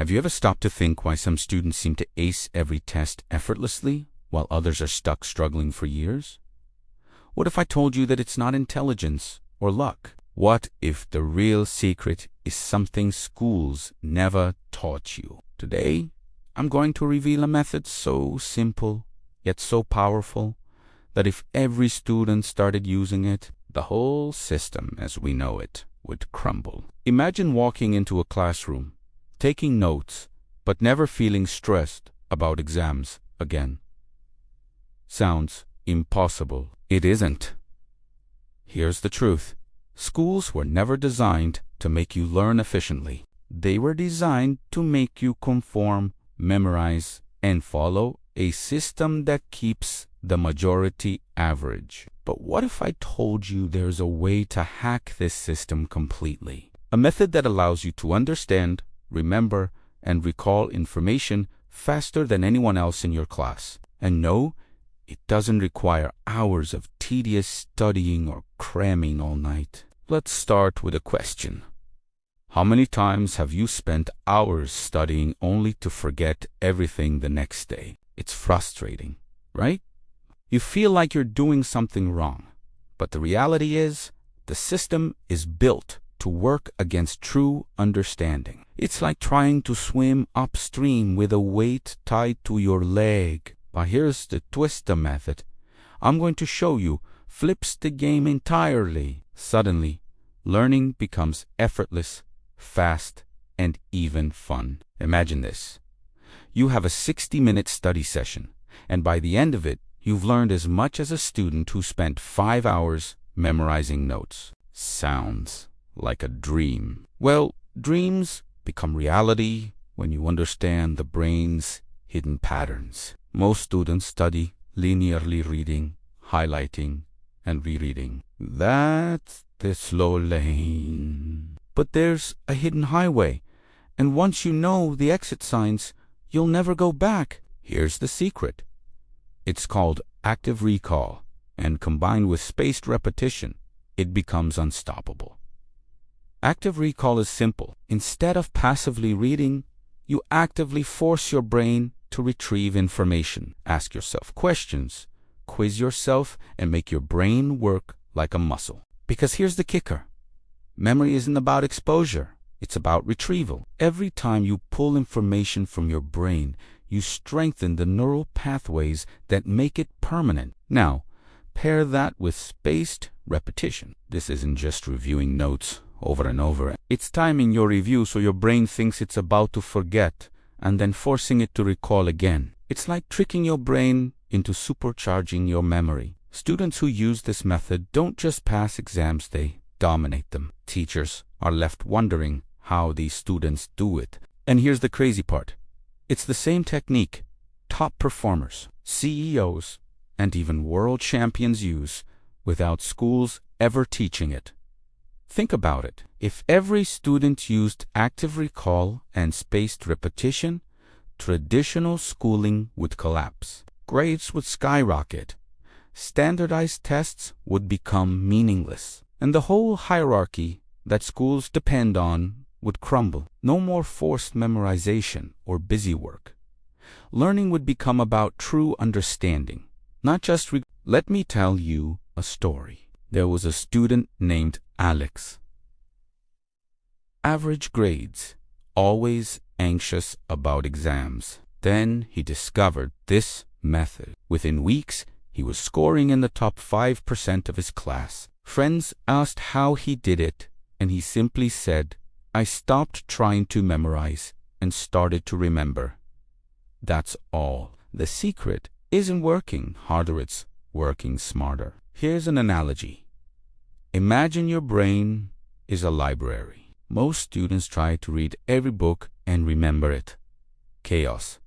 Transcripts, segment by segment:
Have you ever stopped to think why some students seem to ace every test effortlessly, while others are stuck struggling for years? What if I told you that it's not intelligence or luck? What if the real secret is something schools never taught you? Today, I'm going to reveal a method so simple, yet so powerful, that if every student started using it, the whole system as we know it would crumble. Imagine walking into a classroom, taking notes, but never feeling stressed about exams again. Sounds impossible. It isn't. Here's the truth. Schools were never designed to make you learn efficiently. They were designed to make you conform, memorize, and follow a system that keeps the majority average. But what if I told you there's a way to hack this system completely? A method that allows you to understand, remember, and recall information faster than anyone else in your class. And no, it doesn't require hours of tedious studying or cramming all night. Let's start with a question. How many times have you spent hours studying only to forget everything the next day? It's frustrating, right? You feel like you're doing something wrong. But the reality is, the system is built to work against true understanding. It's like trying to swim upstream with a weight tied to your leg. But here's the twist method. I'm going to show you flips the game entirely. Suddenly, learning becomes effortless, fast, and even fun. Imagine this. You have a 60-minute study session, and by the end of it, you've learned as much as a student who spent 5 hours memorizing notes. Sounds like a dream. Well, dreams become reality when you understand the brain's hidden patterns. Most students study linearly reading, highlighting, and rereading. That's the slow lane. But there's a hidden highway, and once you know the exit signs, you'll never go back. Here's the secret. It's called active recall, and combined with spaced repetition, it becomes unstoppable. Active recall is simple. Instead of passively reading, you actively force your brain to retrieve information. Ask yourself questions, quiz yourself, and make your brain work like a muscle. Because here's the kicker. Memory isn't about exposure. It's about retrieval. Every time you pull information from your brain, you strengthen the neural pathways that make it permanent. Now, pair that with spaced repetition. This isn't just reviewing notes over and over. It's timing your review so your brain thinks it's about to forget and then forcing it to recall again. It's like tricking your brain into supercharging your memory. Students who use this method don't just pass exams, they dominate them. Teachers are left wondering how these students do it. And here's the crazy part. It's the same technique top performers, CEOs, and even world champions use without schools ever teaching it. Think about it. If every student used active recall and spaced repetition, traditional schooling would collapse. Grades would skyrocket. Standardized tests would become meaningless. And the whole hierarchy that schools depend on would crumble. No more forced memorization or busy work. Learning would become about true understanding, not just Let me tell you a story. There was a student named Alex. Average grades, always anxious about exams. Then he discovered this method. Within weeks, he was scoring in the top 5% of his class. Friends asked how he did it, and he simply said, "I stopped trying to memorize and started to remember." That's all. The secret isn't working harder, it's working smarter. Here's an analogy. Imagine your brain is a library. Most students try to read every book and remember it. Chaos.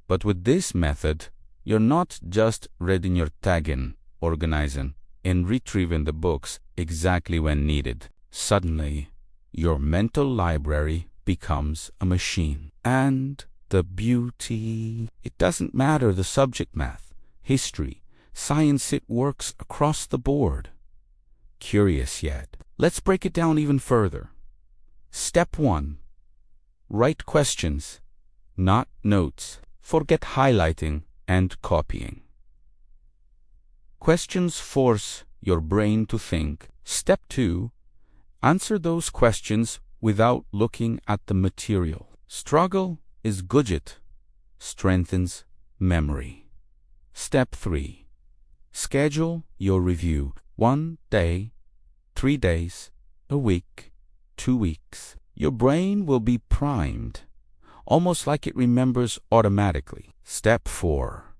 But with this method, you're not just reading your tagging, organizing, and retrieving the books exactly when needed. Suddenly, your mental library becomes a machine. And the beauty, it doesn't matter the subject, math, history, science, it works across the board. Curious yet? Let's break it down even further. Step 1. Write questions, not notes. Forget highlighting and copying. Questions force your brain to think. Step 2. Answer those questions without looking at the material. Struggle is Gudget, strengthens memory. Step 3. Schedule your review. 1 day, 3 days, a week, 2 weeks. Your brain will be primed, almost like it remembers automatically. Step 4.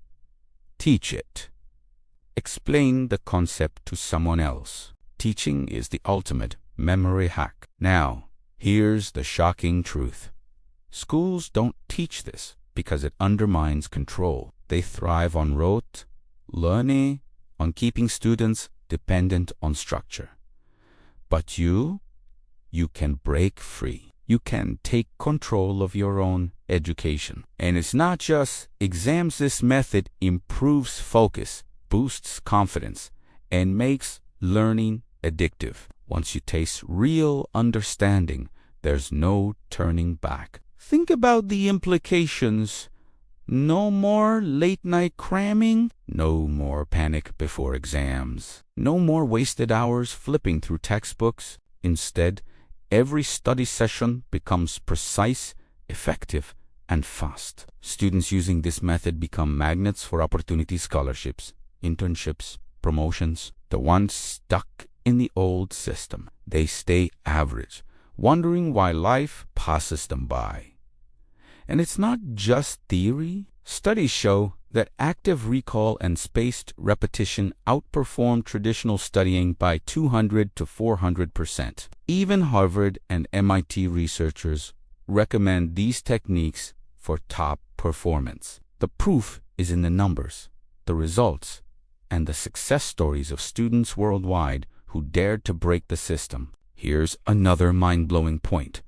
Teach it. Explain the concept to someone else. Teaching is the ultimate memory hack. Now, here's the shocking truth. Schools don't teach this because it undermines control. They thrive on rote learning, on keeping students dependent on structure. But you can break free. You can take control of your own education. And it's not just exams. This method improves focus, boosts confidence, and makes learning addictive. Once you taste real understanding, there's no turning back. Think about the implications. No more late-night cramming. No more panic before exams. No more wasted hours flipping through textbooks. Instead, every study session becomes precise, effective, and fast. Students using this method become magnets for opportunity scholarships, internships, promotions. The ones stuck in the old system, they stay average, wondering why life passes them by. And it's not just theory. Studies show that active recall and spaced repetition outperform traditional studying by 200 to 400%. Even Harvard and MIT researchers recommend these techniques for top performance. The proof is in the numbers, the results, and the success stories of students worldwide who dared to break the system. Here's another mind-blowing point.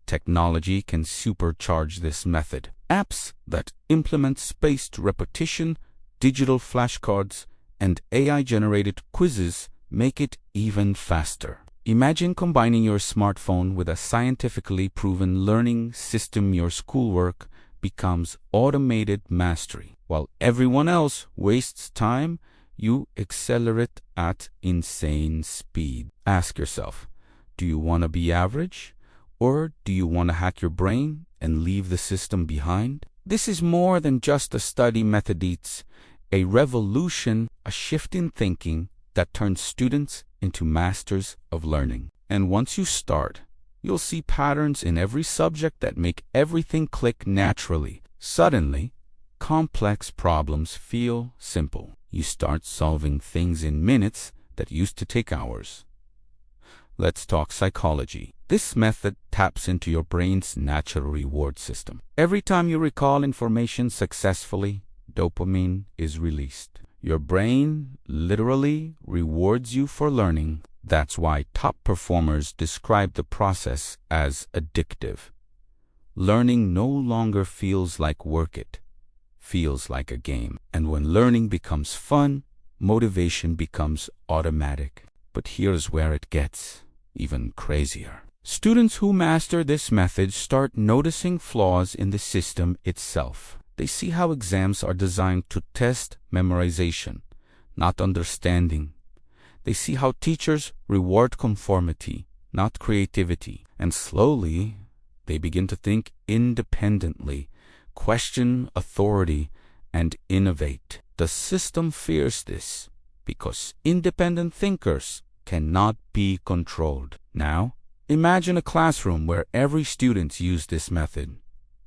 Technology can supercharge this method. Apps that implement spaced repetition, digital flashcards, and AI-generated quizzes make it even faster. Imagine combining your smartphone with a scientifically proven learning system. Your schoolwork becomes automated mastery. While everyone else wastes time, you accelerate at insane speed. Ask yourself, do you want to be average? Or do you want to hack your brain and leave the system behind? This is more than just a study method. It's a revolution, a shift in thinking that turns students into masters of learning. And once you start, you'll see patterns in every subject that make everything click naturally. Suddenly, complex problems feel simple. You start solving things in minutes that used to take hours. Let's talk psychology. This method taps into your brain's natural reward system. Every time you recall information successfully, dopamine is released. Your brain literally rewards you for learning. That's why top performers describe the process as addictive. Learning no longer feels like work. It feels like a game. And when learning becomes fun, motivation becomes automatic. But here's where it gets even crazier. Students who master this method start noticing flaws in the system itself. They see how exams are designed to test memorization, not understanding. They see how teachers reward conformity, not creativity. And slowly, they begin to think independently, question authority, and innovate. The system fears this because independent thinkers cannot be controlled. Now, imagine a classroom where every student uses this method.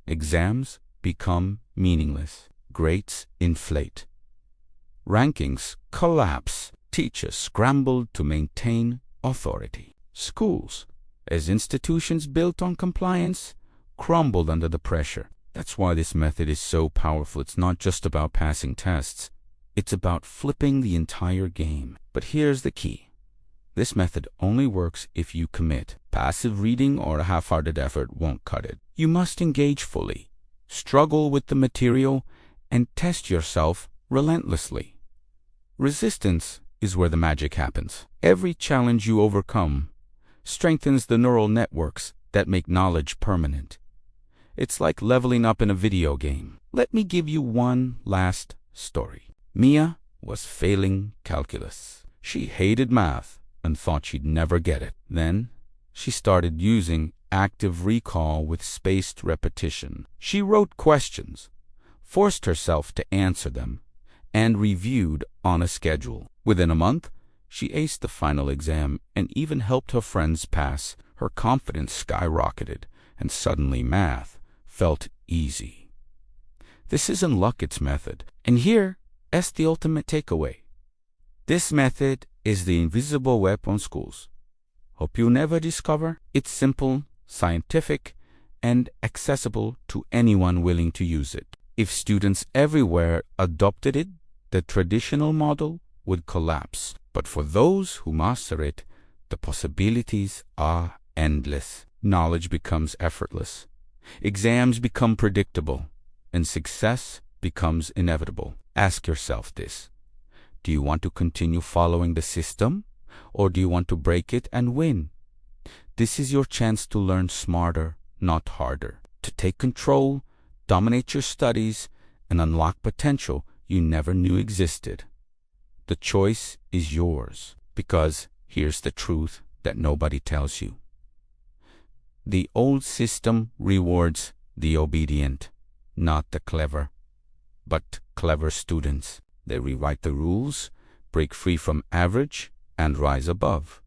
Exams become meaningless. Grades inflate. Rankings collapse. Teachers scramble to maintain authority. Schools, as institutions built on compliance, crumbled under the pressure. That's why this method is so powerful. It's not just about passing tests. It's about flipping the entire game. But here's the key. This method only works if you commit. Passive reading or a half-hearted effort won't cut it. You must engage fully, struggle with the material, and test yourself relentlessly. Resistance is where the magic happens. Every challenge you overcome strengthens the neural networks that make knowledge permanent. It's like leveling up in a video game. Let me give you one last story. Mia was failing calculus. She hated math and thought she'd never get it. Then she started using active recall with spaced repetition. She wrote questions, forced herself to answer them, and reviewed on a schedule. Within a month, she aced the final exam and even helped her friends pass. Her confidence skyrocketed, and suddenly math felt easy. This isn't luck, it's method. And here is the ultimate takeaway. This method is the invisible weapon schools hope you never discover. It's simple, scientific, and accessible to anyone willing to use it. If students everywhere adopted it, the traditional model would collapse. But for those who master it, the possibilities are endless. Knowledge becomes effortless. Exams become predictable, and success becomes inevitable. Ask yourself this. Do you want to continue following the system, or do you want to break it and win? This is your chance to learn smarter, not harder. To take control, dominate your studies, and unlock potential you never knew existed. The choice is yours, because here's the truth that nobody tells you. The old system rewards the obedient, not the clever, but clever students. They rewrite the rules, break free from average, and rise above.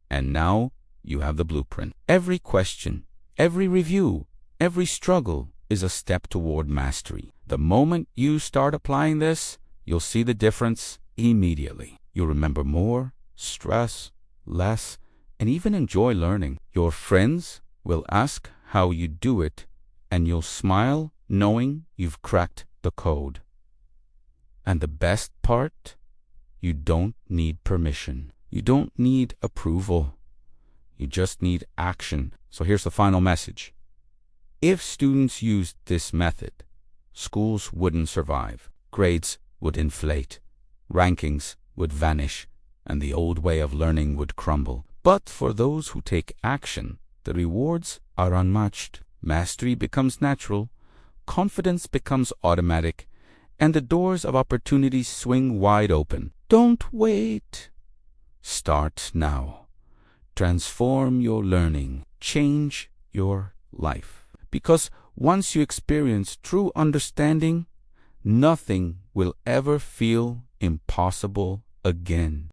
And now you have the blueprint. Every question, every review, every struggle is a step toward mastery. The moment you start applying this, you'll see the difference immediately. You'll remember more, stress less, and even enjoy learning. Your friends will ask how you do it, and you'll smile knowing you've cracked the code. And the best part? You don't need permission. You don't need approval. You just need action. So here's the final message. If students used this method, schools wouldn't survive. Grades would inflate. Rankings would vanish. And the old way of learning would crumble. But for those who take action, the rewards are unmatched. Mastery becomes natural. Confidence becomes automatic. And the doors of opportunity swing wide open. Don't wait. Start now. Transform your learning. Change your life. Because once you experience true understanding, nothing will ever feel impossible again.